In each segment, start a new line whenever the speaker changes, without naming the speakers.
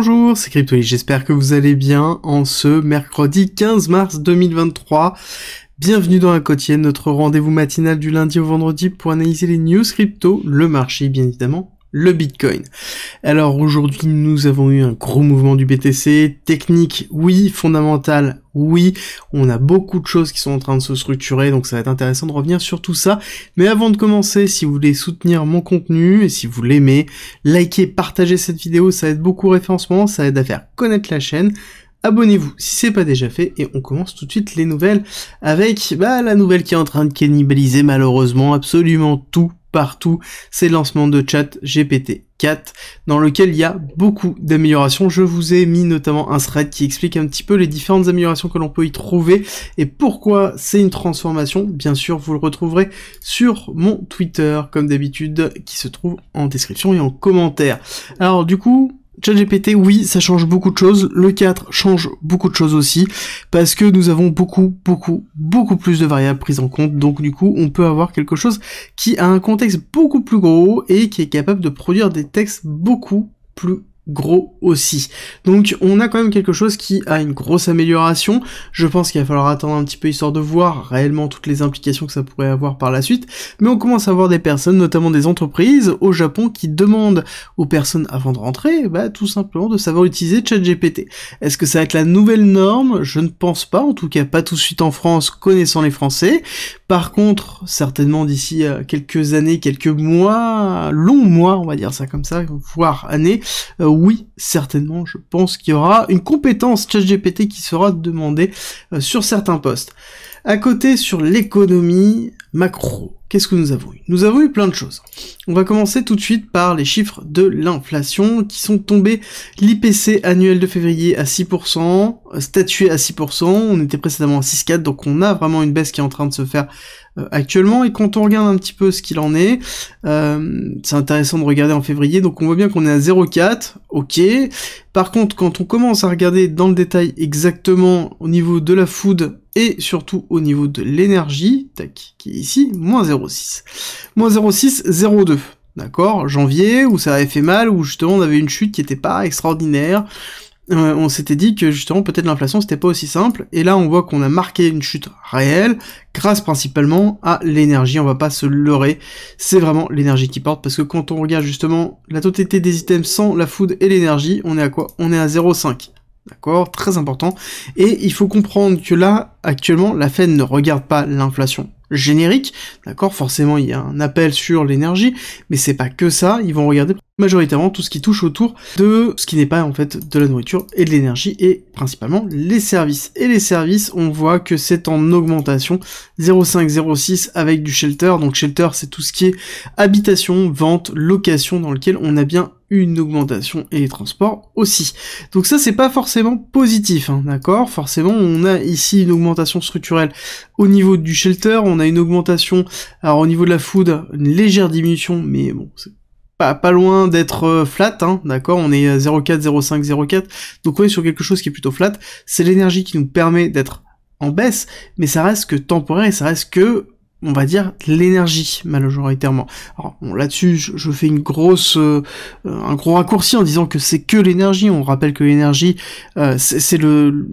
Bonjour, c'est Cryptoly, j'espère que vous allez bien en ce mercredi 15 mars 2023. Bienvenue dans la quotidienne, notre rendez-vous matinal du lundi au vendredi pour analyser les news crypto, le marché bien évidemment, le Bitcoin. Alors aujourd'hui nous avons eu un gros mouvement du BTC, technique oui, fondamental oui, on a beaucoup de choses qui sont en train de se structurer, donc ça va être intéressant de revenir sur tout ça. Mais avant de commencer, si vous voulez soutenir mon contenu, et si vous l'aimez, likez, partagez cette vidéo, ça aide beaucoup au référencement, ça aide à faire connaître la chaîne. Abonnez-vous si c'est pas déjà fait, et on commence tout de suite les nouvelles avec la nouvelle qui est en train de cannibaliser malheureusement absolument tout, partout, c'est le lancement de ChatGPT 4, dans lequel il y a beaucoup d'améliorations. Je vous ai mis notamment un thread qui explique un petit peu les différentes améliorations que l'on peut y trouver, et pourquoi c'est une transformation. Bien sûr, vous le retrouverez sur mon Twitter, comme d'habitude, qui se trouve en description et en commentaire. Alors du coup, ChatGPT, oui, ça change beaucoup de choses, le 4 change beaucoup de choses aussi, parce que nous avons beaucoup plus de variables prises en compte, donc du coup, on peut avoir quelque chose qui a un contexte beaucoup plus gros, et qui est capable de produire des textes beaucoup plus gros aussi. Donc on a quand même quelque chose qui a une grosse amélioration. Je pense qu'il va falloir attendre un petit peu histoire de voir réellement toutes les implications que ça pourrait avoir par la suite, mais on commence à voir des personnes, notamment des entreprises au Japon, qui demandent aux personnes avant de rentrer, tout simplement de savoir utiliser ChatGPT. Est-ce que ça va être la nouvelle norme? Je ne pense pas, en tout cas pas tout de suite en France, connaissant les Français. Par contre, certainement d'ici quelques années, quelques mois, longs mois, on va dire ça comme ça, voire années, oui, certainement, je pense qu'il y aura une compétence ChatGPT qui sera demandée sur certains postes. À côté, sur l'économie macro, qu'est-ce que nous avons eu? Nous avons eu plein de choses. On va commencer tout de suite par les chiffres de l'inflation qui sont tombés. L'IPC annuel de février à 6%, statué à 6%, on était précédemment à 6,4, donc on a vraiment une baisse qui est en train de se faire actuellement, et quand on regarde un petit peu ce qu'il en est, c'est intéressant de regarder en février, donc on voit bien qu'on est à 0,4, ok. Par contre, quand on commence à regarder dans le détail exactement au niveau de la food, et surtout au niveau de l'énergie, tac, qui est ici, moins 0,6. Moins 0,6, 0,2. D'accord, janvier, où ça avait fait mal, où justement on avait une chute qui était pas extraordinaire. On s'était dit que justement peut-être l'inflation c'était pas aussi simple, et là on voit qu'on a marqué une chute réelle, grâce principalement à l'énergie, on va pas se leurrer, c'est vraiment l'énergie qui porte, parce que quand on regarde justement la totalité des items sans la food et l'énergie, on est à quoi? On est à 0,5. D'accord, très important, et il faut comprendre que là, actuellement, la Fed ne regarde pas l'inflation générique, d'accord, forcément il y a un appel sur l'énergie, mais c'est pas que ça, ils vont regarder majoritairement tout ce qui touche autour de ce qui n'est pas en fait de la nourriture et de l'énergie, et principalement les services. Et les services, on voit que c'est en augmentation, 0,5, 0,6 avec du shelter, donc shelter c'est tout ce qui est habitation, vente, location, dans lequel on a bien une augmentation, et les transports aussi. Donc ça c'est pas forcément positif, hein, d'accord, forcément on a ici une augmentation structurelle au niveau du shelter, on a une augmentation, alors au niveau de la food, une légère diminution, mais bon, c'est pas loin d'être flat, hein, d'accord, on est à 0,4, 0,5, 0,4, donc on est sur quelque chose qui est plutôt flat, c'est l'énergie qui nous permet d'être en baisse, mais ça reste que temporaire, et ça reste que, on va dire, l'énergie, majoritairement. Alors, bon, là-dessus, je fais une grosse, un gros raccourci en disant que c'est que l'énergie. On rappelle que l'énergie, c'est le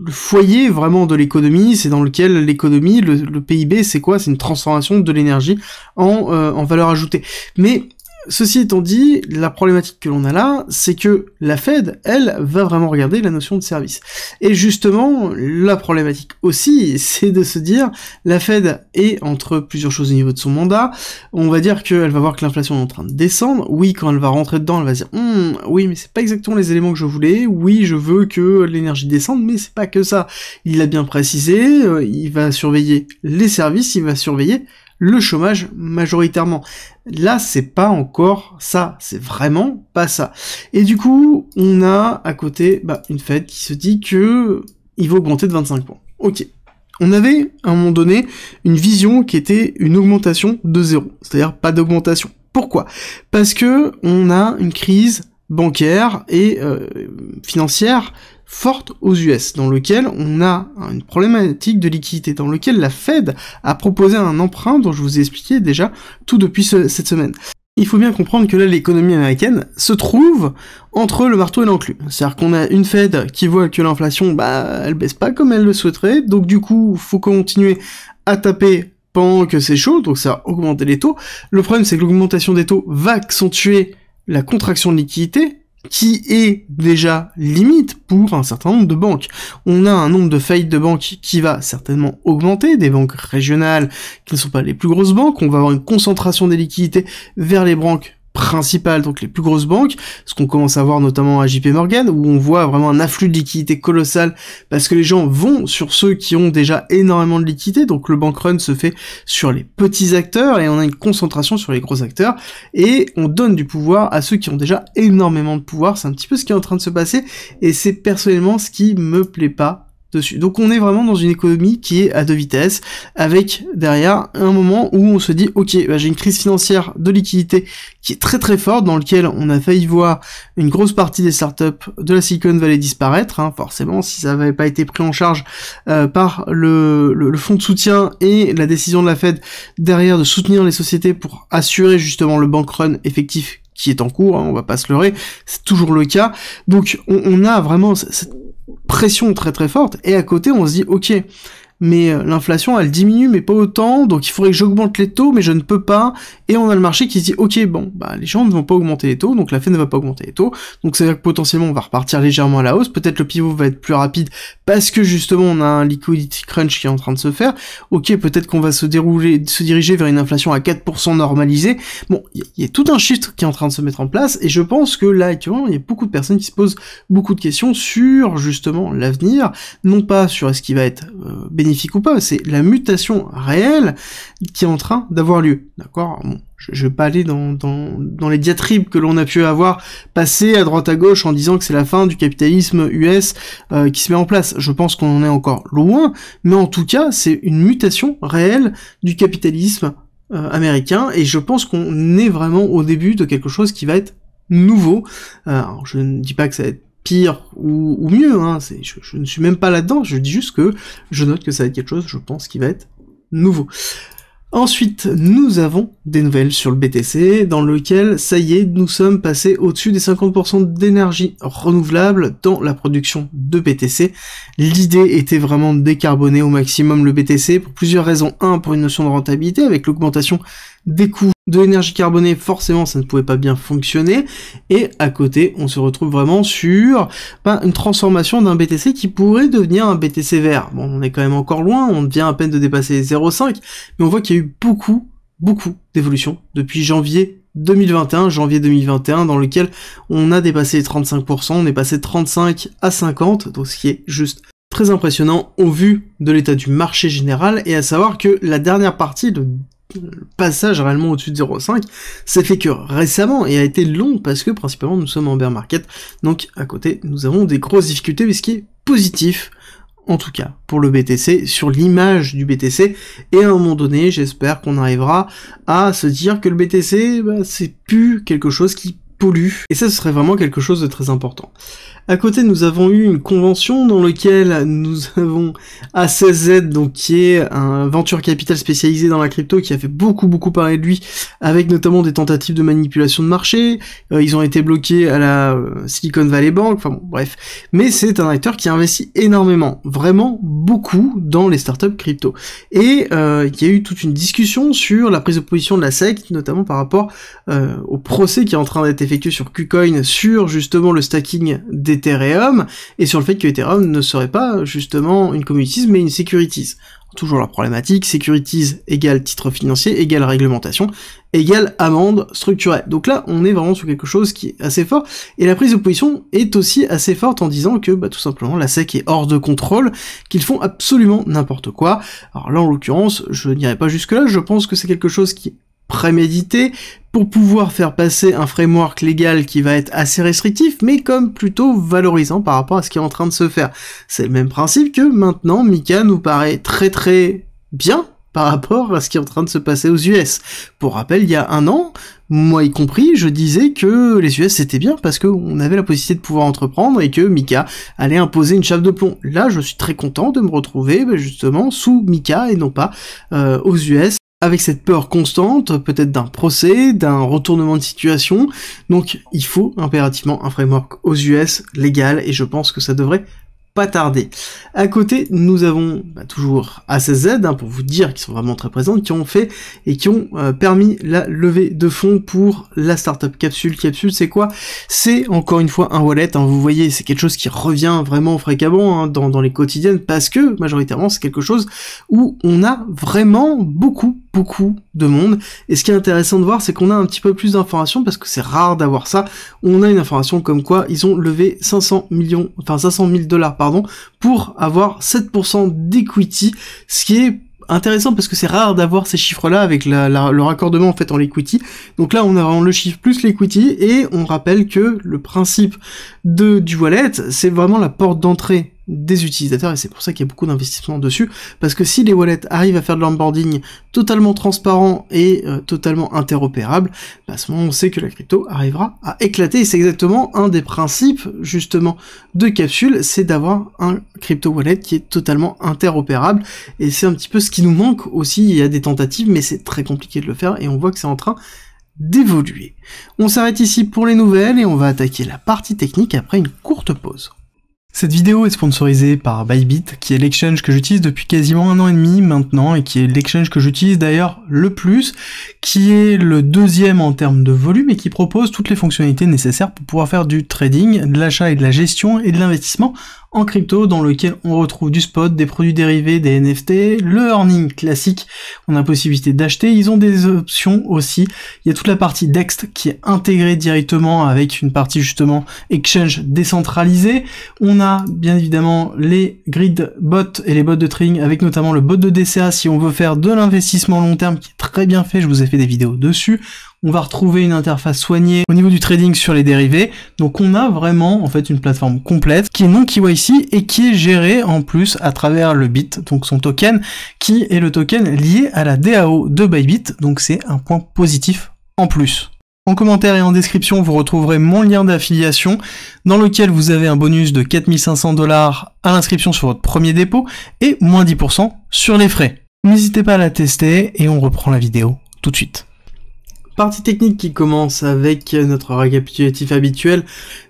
foyer vraiment de l'économie, c'est dans lequel l'économie, le PIB, c'est quoi? C'est une transformation de l'énergie en valeur ajoutée. Mais ceci étant dit, la problématique que l'on a là, c'est que la Fed, elle, va vraiment regarder la notion de service. Et justement, la problématique aussi, c'est de se dire, la Fed est entre plusieurs choses au niveau de son mandat, on va dire qu'elle va voir que l'inflation est en train de descendre, oui, quand elle va rentrer dedans, elle va se dire, oui, mais c'est pas exactement les éléments que je voulais, oui, je veux que l'énergie descende, mais c'est pas que ça. Il l'a bien précisé, il va surveiller les services, il va surveiller le chômage majoritairement. Là, c'est pas encore ça, c'est vraiment pas ça. Et du coup, on a à côté une Fed qui se dit que il va augmenter de 25 points. Ok. On avait, à un moment donné, une vision qui était une augmentation de 0, c'est-à-dire pas d'augmentation. Pourquoi? Parce que on a une crise bancaire et financière forte aux US, dans lequel on a une problématique de liquidité, dans lequel la Fed a proposé un emprunt dont je vous ai expliqué déjà tout depuis cette semaine. Il faut bien comprendre que là, l'économie américaine se trouve entre le marteau et l'enclume. C'est-à-dire qu'on a une Fed qui voit que l'inflation, elle baisse pas comme elle le souhaiterait, donc du coup, faut continuer à taper pendant que c'est chaud, donc ça va augmenter les taux. Le problème, c'est que l'augmentation des taux va accentuer la contraction de liquidité, qui est déjà limite pour un certain nombre de banques. On a un nombre de faillites de banques qui va certainement augmenter, des banques régionales qui ne sont pas les plus grosses banques, on va avoir une concentration des liquidités vers les banques principales, donc les plus grosses banques, ce qu'on commence à voir notamment à JP Morgan, où on voit vraiment un afflux de liquidités colossal, parce que les gens vont sur ceux qui ont déjà énormément de liquidités, donc le bank run se fait sur les petits acteurs, et on a une concentration sur les gros acteurs, et on donne du pouvoir à ceux qui ont déjà énormément de pouvoir. C'est un petit peu ce qui est en train de se passer, et c'est personnellement ce qui me plaît pas dessus. Donc on est vraiment dans une économie qui est à deux vitesses, avec derrière un moment où on se dit ok, j'ai une crise financière de liquidité qui est très très forte, dans lequel on a failli voir une grosse partie des startups de la Silicon Valley disparaître, forcément si ça n'avait pas été pris en charge par le fonds de soutien et la décision de la Fed derrière de soutenir les sociétés pour assurer justement le bank run effectif qui est en cours, on va pas se leurrer, c'est toujours le cas. Donc on a vraiment cette pression très très forte, et à côté on se dit ok, mais l'inflation elle diminue mais pas autant, donc il faudrait que j'augmente les taux mais je ne peux pas, et on a le marché qui se dit ok, bon les gens ne vont pas augmenter les taux, donc la Fed ne va pas augmenter les taux, donc c'est à dire que potentiellement on va repartir légèrement à la hausse, peut-être le pivot va être plus rapide parce que justement on a un liquidity crunch qui est en train de se faire, ok, peut-être qu'on va se diriger vers une inflation à 4% normalisée. Bon, il y a tout un shift qui est en train de se mettre en place, et je pense que là actuellement il y a beaucoup de personnes qui se posent beaucoup de questions sur justement l'avenir, non pas sur est-ce qui va être bénéfique ou pas, c'est la mutation réelle qui est en train d'avoir lieu, d'accord. Bon, je vais pas aller dans les diatribes que l'on a pu avoir passé à droite à gauche en disant que c'est la fin du capitalisme US qui se met en place. Je pense qu'on en est encore loin, mais en tout cas c'est une mutation réelle du capitalisme américain, et je pense qu'on est vraiment au début de quelque chose qui va être nouveau. Alors, je ne dis pas que ça va être pire ou mieux, je ne suis même pas là-dedans, je dis juste que je note que ça va être quelque chose, je pense, qui va être nouveau. Ensuite, nous avons des nouvelles sur le BTC, dans lequel, ça y est, nous sommes passés au-dessus des 50% d'énergie renouvelable dans la production de BTC. L'idée était vraiment de décarboner au maximum le BTC, pour plusieurs raisons. Un, pour une notion de rentabilité, avec l'augmentation des coûts de l'énergie carbonée, forcément ça ne pouvait pas bien fonctionner, et à côté on se retrouve vraiment sur une transformation d'un BTC qui pourrait devenir un BTC vert. Bon, on est quand même encore loin, on vient à peine de dépasser 0,5, mais on voit qu'il y a eu beaucoup d'évolutions depuis janvier 2021, dans lequel on a dépassé les 35%, on est passé de 35 à 50, donc ce qui est juste très impressionnant au vu de l'état du marché général, et à savoir que la dernière partie, le passage réellement au-dessus de 0,5 s'est fait que récemment et a été long parce que principalement nous sommes en bear market, donc à côté nous avons des grosses difficultés, mais ce qui est positif en tout cas pour le BTC, sur l'image du BTC, et à un moment donné j'espère qu'on arrivera à se dire que le BTC c'est plus quelque chose qui pollue, et ça ce serait vraiment quelque chose de très important. À côté, nous avons eu une convention dans laquelle nous avons A16Z, donc qui est un venture capital spécialisé dans la crypto, qui a fait beaucoup parler de lui, avec notamment des tentatives de manipulation de marché. Ils ont été bloqués à la Silicon Valley Bank, enfin bon, bref. Mais c'est un acteur qui investit énormément, vraiment beaucoup, dans les startups crypto. Et il y a eu toute une discussion sur la prise de position de la SEC, notamment par rapport au procès qui est en train d'être effectué sur KuCoin, sur justement le stacking d'Ethereum, et sur le fait que Ethereum ne serait pas justement une commodities mais une securities. Toujours la problématique, securities égale titre financier, égale réglementation, égale amende structurelle. Donc là, on est vraiment sur quelque chose qui est assez fort, et la prise de position est aussi assez forte en disant que, tout simplement, la SEC est hors de contrôle, qu'ils font absolument n'importe quoi. Alors là, en l'occurrence, je n'irai pas jusque-là, je pense que c'est quelque chose qui est prémédité, pour pouvoir faire passer un framework légal qui va être assez restrictif, mais comme plutôt valorisant par rapport à ce qui est en train de se faire. C'est le même principe que maintenant, Mika nous paraît très bien par rapport à ce qui est en train de se passer aux US. Pour rappel, il y a un an, moi y compris, je disais que les US c'était bien parce qu'on avait la possibilité de pouvoir entreprendre et que Mika allait imposer une chape de plomb. Là, je suis très content de me retrouver justement sous Mika et non pas aux US. avec cette peur constante, peut-être d'un procès, d'un retournement de situation, donc il faut impérativement un framework aux US légal, et je pense que ça devrait pas tarder. À côté, nous avons toujours A16Z, pour vous dire qu'ils sont vraiment très présents, qui ont fait et qui ont permis la levée de fonds pour la startup Capsule. Capsule, c'est quoi? C'est encore une fois un wallet, vous voyez, c'est quelque chose qui revient vraiment fréquemment dans les quotidiennes, parce que majoritairement c'est quelque chose où on a vraiment beaucoup de monde, et ce qui est intéressant de voir, c'est qu'on a un petit peu plus d'informations, parce que c'est rare d'avoir ça. On a une information comme quoi ils ont levé 500 000 $, pour avoir 7% d'equity, ce qui est intéressant parce que c'est rare d'avoir ces chiffres-là avec le raccordement en fait en l'equity. Donc là, on a vraiment le chiffre plus l'equity, et on rappelle que le principe du wallet, c'est vraiment la porte d'entrée des utilisateurs, et c'est pour ça qu'il y a beaucoup d'investissements dessus, parce que si les wallets arrivent à faire de l'onboarding totalement transparent et totalement interopérable, à ce moment on sait que la crypto arrivera à éclater, et c'est exactement un des principes justement de Capsule, c'est d'avoir un crypto wallet qui est totalement interopérable, et c'est un petit peu ce qui nous manque aussi. Il y a des tentatives, mais c'est très compliqué de le faire, et on voit que c'est en train d'évoluer. On s'arrête ici pour les nouvelles, et on va attaquer la partie technique après une courte pause. Cette vidéo est sponsorisée par Bybit, qui est l'exchange que j'utilise depuis quasiment 1 an et demi maintenant, et qui est l'exchange que j'utilise d'ailleurs le plus, qui est le deuxième en termes de volume, et qui propose toutes les fonctionnalités nécessaires pour pouvoir faire du trading, de l'achat et de la gestion, et de l'investissement en crypto, dans lequel on retrouve du spot, des produits dérivés, des NFT, le earning classique, on a possibilité d'acheter, ils ont des options aussi, il y a toute la partie DEX qui est intégrée directement avec une partie justement exchange décentralisée, on a bien évidemment les grid bots et les bots de trading, avec notamment le bot de DCA si on veut faire de l'investissement long terme, qui est très bien fait, je vous ai fait des vidéos dessus. On va retrouver une interface soignée au niveau du trading sur les dérivés. Donc on a vraiment en fait une plateforme complète qui est non KYC et qui est gérée en plus à travers le BIT, donc son token, qui est le token lié à la DAO de Bybit. Donc c'est un point positif en plus. En commentaire et en description, vous retrouverez mon lien d'affiliation dans lequel vous avez un bonus de 4500 $ à l'inscription sur votre premier dépôt et moins 10% sur les frais. N'hésitez pas à la tester, et on reprend la vidéo tout de suite. Partie technique qui commence avec notre récapitulatif habituel.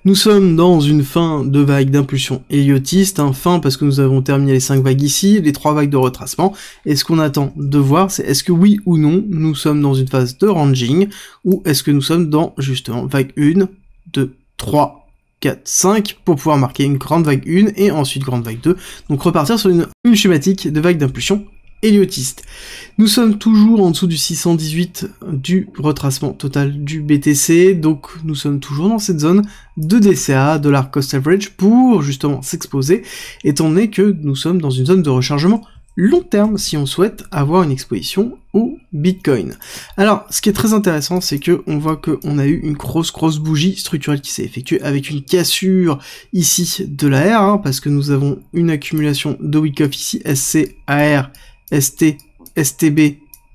Nous sommes dans une fin de vague d'impulsion héliotiste, fin parce que nous avons terminé les 5 vagues ici, les 3 vagues de retracement, et ce qu'on attend de voir, c'est est-ce que oui ou non, nous sommes dans une phase de ranging, ou est-ce que nous sommes dans justement vague 1, 2, 3, 4, 5, pour pouvoir marquer une grande vague 1, et ensuite grande vague 2, donc repartir sur une schématique de vague d'impulsion héliotiste. Nous sommes toujours en dessous du 618 du retracement total du BTC, donc nous sommes toujours dans cette zone de DCA, Dollar Cost Average, pour justement s'exposer, étant donné que nous sommes dans une zone de rechargement long terme si on souhaite avoir une exposition au Bitcoin. Alors, ce qui est très intéressant, c'est que on voit qu'on a eu une grosse bougie structurelle qui s'est effectuée avec une cassure ici de la R, parce que nous avons une accumulation de wick-off ici, SC, AR, ST, STB,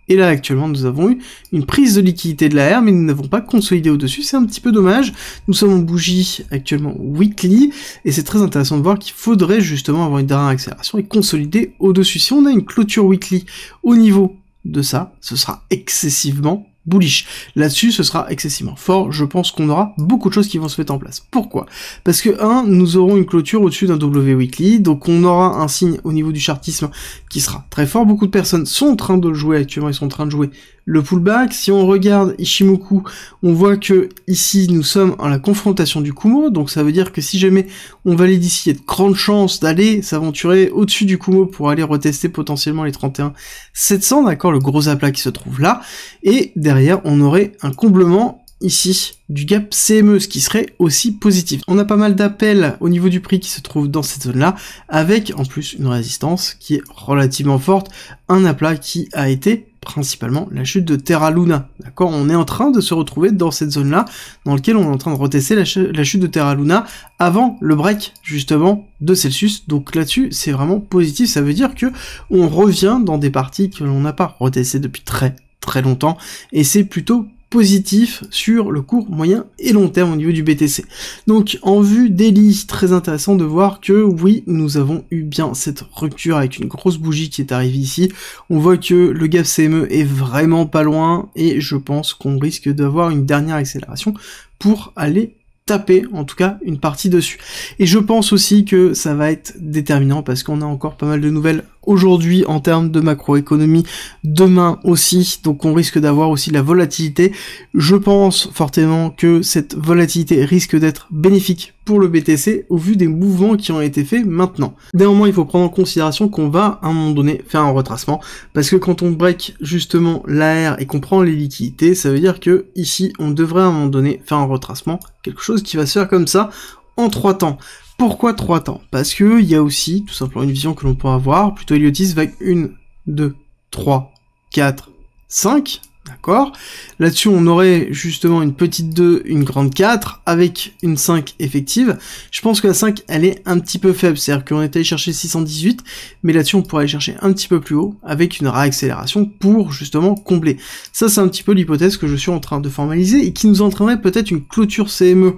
et là actuellement nous avons eu une prise de liquidité de la R, mais nous n'avons pas consolidé au-dessus, c'est un petit peu dommage. Nous sommes en bougie actuellement weekly, et c'est très intéressant de voir qu'il faudrait justement avoir une dernière accélération et consolider au-dessus. Si on a une clôture weekly au niveau de ça, ce sera excessivement bullish. Là-dessus, ce sera excessivement fort. Je pense qu'on aura beaucoup de choses qui vont se mettre en place. Pourquoi? Parce que, nous aurons une clôture au-dessus d'un W weekly, donc on aura un signe au niveau du chartisme qui sera très fort. Beaucoup de personnes sont en train de le jouer actuellement, ils sont en train de jouer le pullback. Si on regarde Ichimoku, on voit que ici nous sommes à la confrontation du Kumo, donc ça veut dire que si jamais on valide ici, il y a de grandes chances d'aller s'aventurer au-dessus du Kumo pour aller retester potentiellement les 31 700, d'accord, le gros aplat qui se trouve là, et derrière on aurait un comblement ici du gap CME, ce qui serait aussi positif. On a pas mal d'appels au niveau du prix qui se trouve dans cette zone là, avec en plus une résistance qui est relativement forte, un aplat qui a été principalement la chute de Terra Luna, d'accord. On est en train de se retrouver dans cette zone là, dans laquelle on est en train de retester la chute de Terra Luna avant le break justement de Celsius, donc là-dessus c'est vraiment positif, ça veut dire que on revient dans des parties que l'on n'a pas retestées depuis très longtemps, et c'est plutôt positif sur le court, moyen et long terme au niveau du BTC. Donc en vue daily, très intéressant de voir que oui, nous avons eu bien cette rupture avec une grosse bougie qui est arrivée ici. On voit que le gap CME est vraiment pas loin et je pense qu'on risque d'avoir une dernière accélération pour aller taper en tout cas une partie dessus. Et je pense aussi que ça va être déterminant parce qu'on a encore pas mal de nouvelles aujourd'hui en termes de macroéconomie, demain aussi, donc on risque d'avoir aussi de la volatilité. Je pense fortement que cette volatilité risque d'être bénéfique pour le BTC au vu des mouvements qui ont été faits maintenant. Néanmoins, il faut prendre en considération qu'on va à un moment donné faire un retracement, parce que quand on break justement l'AR et qu'on prend les liquidités, ça veut dire que ici on devrait à un moment donné faire un retracement, quelque chose qui va se faire comme ça en 3 temps. Pourquoi 3 temps? Parce que il y a aussi tout simplement une vision que l'on peut avoir, plutôt Elliotis, vague 1, 2, 3, 4, 5, d'accord? Là-dessus, on aurait justement une petite 2, une grande 4, avec une 5 effective. Je pense que la 5, elle est un petit peu faible, c'est-à-dire qu'on est allé chercher 618, mais là-dessus, on pourrait aller chercher un petit peu plus haut, avec une réaccélération pour justement combler. Ça, c'est un petit peu l'hypothèse que je suis en train de formaliser, et qui nous entraînerait peut-être une clôture CME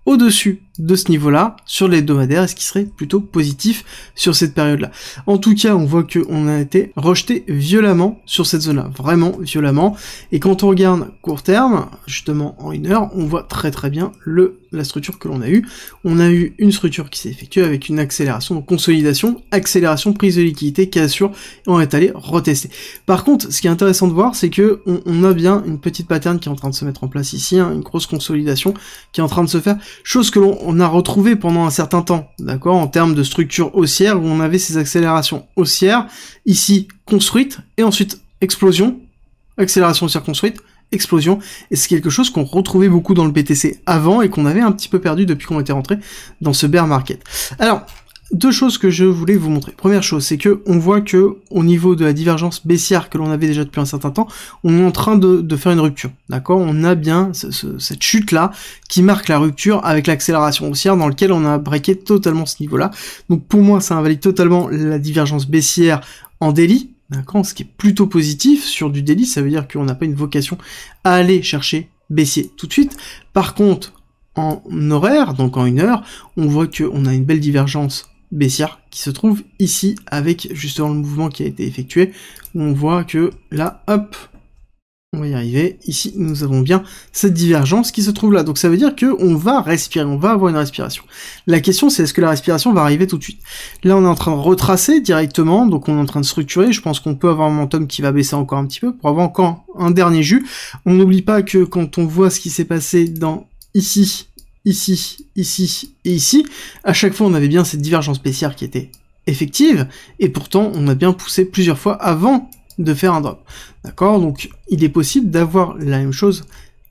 au-dessus de ce niveau-là, sur l'hebdomadaire, et ce qui serait plutôt positif sur cette période-là. En tout cas, on voit qu'on a été rejeté violemment sur cette zone-là, vraiment violemment, et quand on regarde court terme, justement en 1 heure, on voit très très bien la structure que l'on a eue. On a eu une structure qui s'est effectuée avec une accélération, donc consolidation, accélération, prise de liquidité, cassure, et on est allé retester. Par contre, ce qui est intéressant de voir, c'est que on a bien une petite pattern qui est en train de se mettre en place ici, hein, une grosse consolidation qui est en train de se faire, chose que on a retrouvé pendant un certain temps, d'accord, en termes de structure haussière, où on avait ces accélérations haussières, ici, construites, et ensuite, explosion, accélération haussière construite, explosion, et c'est quelque chose qu'on retrouvait beaucoup dans le BTC avant, et qu'on avait un petit peu perdu depuis qu'on était rentré dans ce bear market. Alors, 2 choses que je voulais vous montrer. Première chose, c'est que on voit que au niveau de la divergence baissière que l'on avait déjà depuis un certain temps, on est en train de faire une rupture, d'accord? On a bien cette chute-là qui marque la rupture avec l'accélération haussière dans lequel on a breaké totalement ce niveau-là. Donc pour moi, ça invalide totalement la divergence baissière en daily, d'accord? Ce qui est plutôt positif sur du daily, ça veut dire qu'on n'a pas une vocation à aller chercher baissier tout de suite. Par contre, en horaire, donc en 1 heure, on voit qu'on a une belle divergence baissière qui se trouve ici avec justement le mouvement qui a été effectué, où on voit que là, hop, on va y arriver, ici nous avons bien cette divergence qui se trouve là, donc ça veut dire que on va respirer, on va avoir une respiration. La question c'est est-ce que la respiration va arriver tout de suite? Là on est en train de retracer directement, donc on est en train de structurer, je pense qu'on peut avoir un momentum qui va baisser encore un petit peu, pour avoir encore un dernier jus. On n'oublie pas que quand on voit ce qui s'est passé dans ici, ici, ici et ici, à chaque fois on avait bien cette divergence baissière qui était effective, et pourtant on a bien poussé plusieurs fois avant de faire un drop. D'accord? Donc il est possible d'avoir la même chose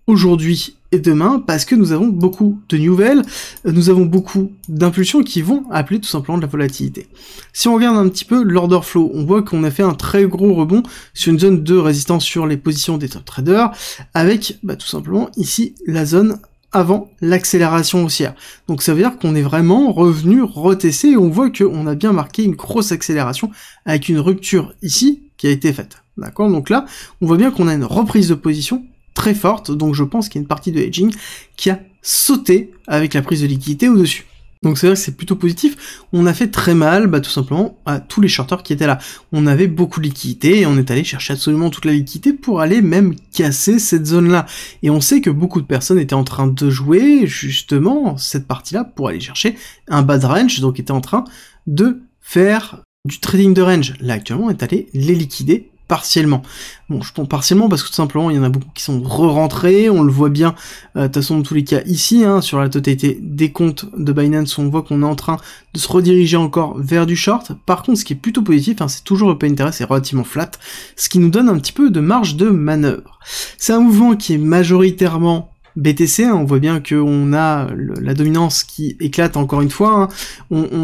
aujourd'hui et demain, parce que nous avons beaucoup de nouvelles, nous avons beaucoup d'impulsions qui vont appeler tout simplement de la volatilité. Si on regarde un petit peu l'order flow, on voit qu'on a fait un très gros rebond sur une zone de résistance sur les positions des top traders, avec tout simplement ici la zone avant l'accélération haussière. Donc ça veut dire qu'on est vraiment revenu retester, et on voit qu'on a bien marqué une grosse accélération avec une rupture ici qui a été faite. D'accord? Donc là, on voit bien qu'on a une reprise de position très forte, donc je pense qu'il y a une partie de hedging qui a sauté avec la prise de liquidité au-dessus. Donc c'est vrai que c'est plutôt positif. On a fait très mal, tout simplement, à tous les shorters qui étaient là. On avait beaucoup de liquidités, et on est allé chercher absolument toute la liquidité pour aller même casser cette zone-là. Et on sait que beaucoup de personnes étaient en train de jouer, justement, cette partie-là pour aller chercher un bad range, donc étaient en train de faire du trading de range. Là, actuellement, on est allé les liquider partiellement. Bon, je prends partiellement parce que tout simplement, il y en a beaucoup qui sont re-rentrés, on le voit bien, de toute façon, dans tous les cas, ici, sur la totalité des comptes de Binance, on voit qu'on est en train de se rediriger encore vers du short. Par contre, ce qui est plutôt positif, c'est toujours le open interest, c'est relativement flat, ce qui nous donne un petit peu de marge de manœuvre. C'est un mouvement qui est majoritairement BTC, on voit bien qu'on a la dominance qui éclate encore une fois,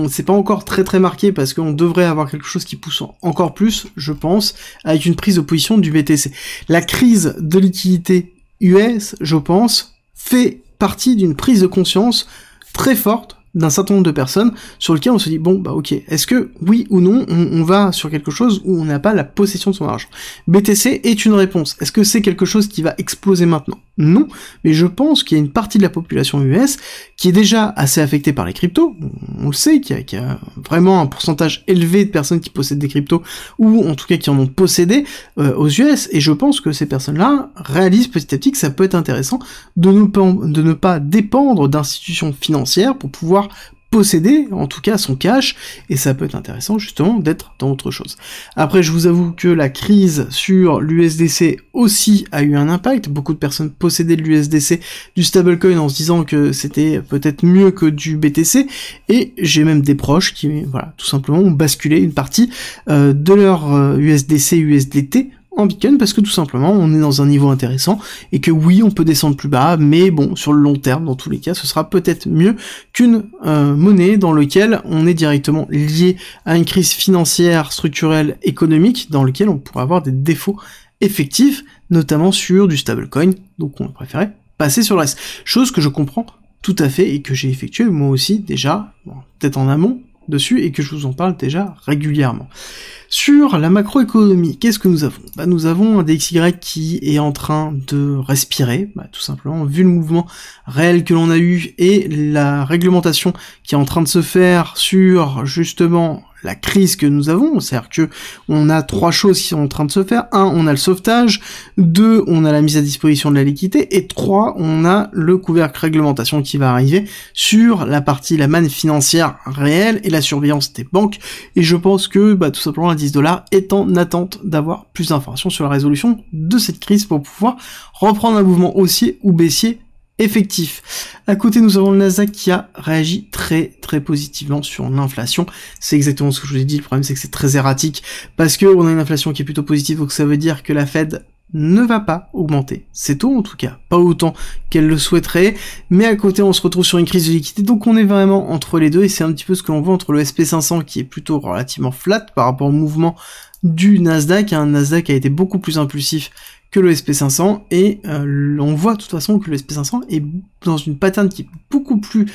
c'est pas encore très très marqué parce qu'on devrait avoir quelque chose qui pousse encore plus, je pense, avec une prise de position du BTC. La crise de liquidité US, je pense, fait partie d'une prise de conscience très forte d'un certain nombre de personnes sur lequel on se dit, bon, bah ok, est-ce que, oui ou non, on va sur quelque chose où on n'a pas la possession de son argent? BTC est une réponse. Est-ce que c'est quelque chose qui va exploser maintenant? Non, mais je pense qu'il y a une partie de la population US qui est déjà assez affectée par les cryptos. On le sait, qu'il y a vraiment un pourcentage élevé de personnes qui possèdent des cryptos, ou en tout cas qui en ont possédé aux US, et je pense que ces personnes-là réalisent petit à petit que ça peut être intéressant de ne pas dépendre d'institutions financières pour pouvoir posséder, en tout cas, son cash, et ça peut être intéressant, justement, d'être dans autre chose. Après, je vous avoue que la crise sur l'USDC aussi a eu un impact. Beaucoup de personnes possédaient de l'USDC, du stablecoin, en se disant que c'était peut-être mieux que du BTC, et j'ai même des proches qui, voilà, tout simplement, ont basculé une partie de leur USDC, USDT, en Bitcoin, parce que tout simplement on est dans un niveau intéressant et que oui, on peut descendre plus bas, mais bon, sur le long terme, dans tous les cas, ce sera peut-être mieux qu'une monnaie dans laquelle on est directement lié à une crise financière, structurelle, économique, dans laquelle on pourrait avoir des défauts effectifs, notamment sur du stablecoin, donc on préférait passer sur le reste. Chose que je comprends tout à fait et que j'ai effectué moi aussi déjà, bon, peut-être en amont dessus, et que je vous en parle déjà régulièrement. Sur la macroéconomie, qu'est-ce que nous avons? Nous avons un DXY qui est en train de respirer, tout simplement, vu le mouvement réel que l'on a eu et la réglementation qui est en train de se faire sur, justement, la crise que nous avons, c'est-à-dire que on a trois choses qui sont en train de se faire. 1, on a le sauvetage. 2, on a la mise à disposition de la liquidité. Et 3, on a le couvercle réglementation qui va arriver sur la partie, la manne financière réelle et la surveillance des banques. Et je pense que, tout simplement, $10 est en attente d'avoir plus d'informations sur la résolution de cette crise pour pouvoir reprendre un mouvement haussier ou baissier effectif. À côté, nous avons le Nasdaq qui a réagi très très positivement sur l'inflation. C'est exactement ce que je vous ai dit. Le problème, c'est que c'est très erratique parce que on a une inflation qui est plutôt positive, donc ça veut dire que la Fed ne va pas augmenter ses taux, en tout cas pas autant qu'elle le souhaiterait, mais à côté on se retrouve sur une crise de liquidité, donc on est vraiment entre les deux, et c'est un petit peu ce que l'on voit entre le SP500 qui est plutôt relativement flat par rapport au mouvement du Nasdaq. Un Nasdaq a été beaucoup plus impulsif que le SP500, et on voit de toute façon que le SP500 est dans une pattern qui est beaucoup plus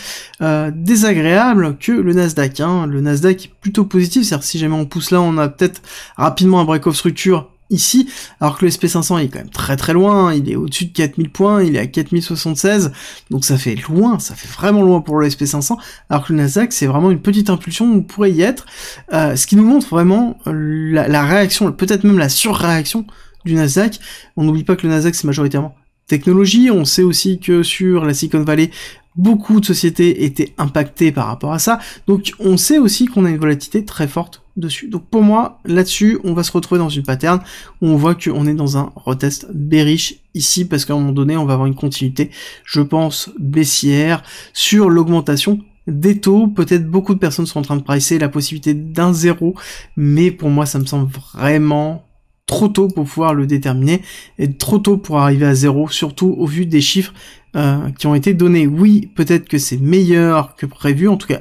désagréable que le Nasdaq. Le Nasdaq est plutôt positif, c'est-à-dire si jamais on pousse là, on a peut-être rapidement un break of structure ici, alors que le SP500 est quand même très très loin, il est au-dessus de 4000 points, il est à 4076, donc ça fait loin, ça fait vraiment loin pour le SP500, alors que le Nasdaq c'est vraiment une petite impulsion, on pourrait y être, ce qui nous montre vraiment la réaction, peut-être même la surréaction du Nasdaq. On n'oublie pas que le Nasdaq c'est majoritairement technologie, on sait aussi que sur la Silicon Valley, beaucoup de sociétés étaient impactées par rapport à ça, donc on sait aussi qu'on a une volatilité très forte dessus. Donc pour moi, là-dessus, on va se retrouver dans une pattern où on voit qu'on est dans un retest bearish ici, parce qu'à un moment donné, on va avoir une continuité, je pense, baissière sur l'augmentation des taux. Peut-être beaucoup de personnes sont en train de pricer la possibilité d'un zéro, mais pour moi, ça me semble vraiment trop tôt pour pouvoir le déterminer, et trop tôt pour arriver à zéro, surtout au vu des chiffres qui ont été donnés. Oui, peut-être que c'est meilleur que prévu, en tout cas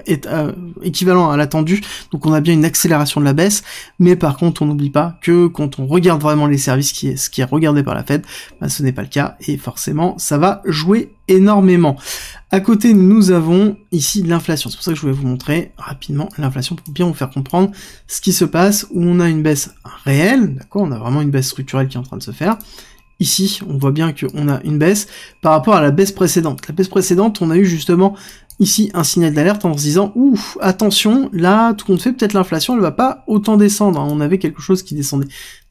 équivalent à l'attendu, donc on a bien une accélération de la baisse, mais par contre on n'oublie pas que quand on regarde vraiment les services, ce qui est regardé par la Fed, ce n'est pas le cas, et forcément ça va jouer énormément. À côté, nous avons ici l'inflation. C'est pour ça que je voulais vous montrer rapidement l'inflation pour bien vous faire comprendre ce qui se passe, où on a une baisse réelle, d'accord, on a vraiment une baisse structurelle qui est en train de se faire. Ici, on voit bien qu'on a une baisse par rapport à la baisse précédente. La baisse précédente, on a eu justement ici un signal d'alerte en se disant « Ouf, attention, là, tout compte fait, peut-être l'inflation, elle va pas autant descendre. » On avait quelque chose qui descendait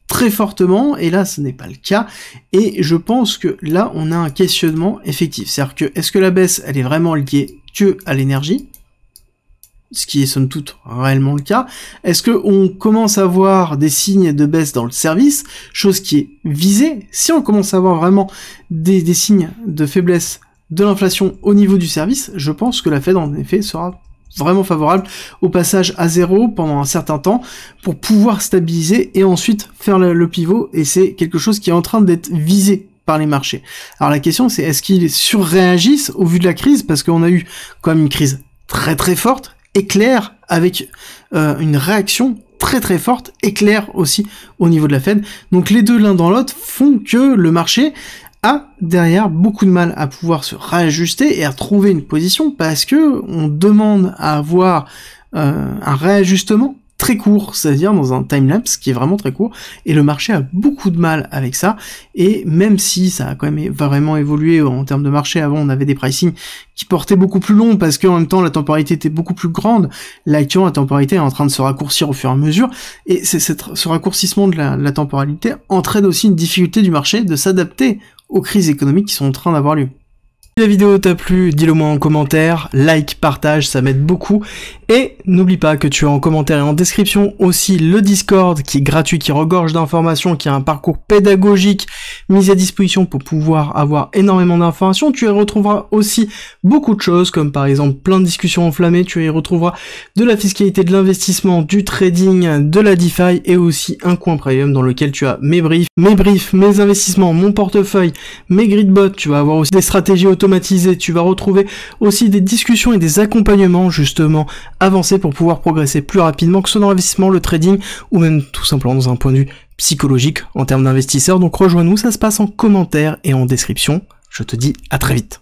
très fortement, et là, ce n'est pas le cas. Et je pense que là, on a un questionnement effectif. C'est-à-dire que, est-ce que la baisse, elle est vraiment liée que à l'énergie ? Ce qui est somme toute réellement le cas. Est-ce que on commence à voir des signes de baisse dans le service, chose qui est visée? Si on commence à voir vraiment des signes de faiblesse de l'inflation au niveau du service, je pense que la Fed en effet sera vraiment favorable au passage à zéro pendant un certain temps pour pouvoir stabiliser et ensuite faire le pivot, et c'est quelque chose qui est en train d'être visé par les marchés. Alors la question c'est, est-ce qu'ils surréagissent au vu de la crise, parce qu'on a eu quand même une crise très très forte, éclair, avec une réaction très très forte, éclair aussi au niveau de la Fed. Donc les deux l'un dans l'autre font que le marché a derrière beaucoup de mal à pouvoir se réajuster et à trouver une position parce que on demande à avoir un réajustement très court, c'est-à-dire dans un timelapse qui est vraiment très court, et le marché a beaucoup de mal avec ça, et même si ça a quand même vraiment évolué en termes de marché, avant on avait des pricing qui portaient beaucoup plus long, parce qu'en même temps la temporalité était beaucoup plus grande, là actuellement la temporalité est en train de se raccourcir au fur et à mesure, et ce raccourcissement de la temporalité entraîne aussi une difficulté du marché de s'adapter aux crises économiques qui sont en train d'avoir lieu. Si la vidéo t'a plu, dis-le moi en commentaire, like, partage, ça m'aide beaucoup, et n'oublie pas que tu as en commentaire et en description aussi le Discord qui est gratuit, qui regorge d'informations, qui a un parcours pédagogique mis à disposition pour pouvoir avoir énormément d'informations. Tu y retrouveras aussi beaucoup de choses, comme par exemple plein de discussions enflammées, tu y retrouveras de la fiscalité, de l'investissement, du trading, de la DeFi, et aussi un coin premium dans lequel tu as mes briefs, mes investissements, mon portefeuille, mes gridbots, tu vas avoir aussi des stratégies automatisées, tu vas retrouver aussi des discussions et des accompagnements justement avancés pour pouvoir progresser plus rapidement, que ce soit dans l'investissement, le trading, ou même tout simplement dans un point de vue psychologique en termes d'investisseurs. Donc rejoins-nous, ça se passe en commentaire et en description. Je te dis à très vite.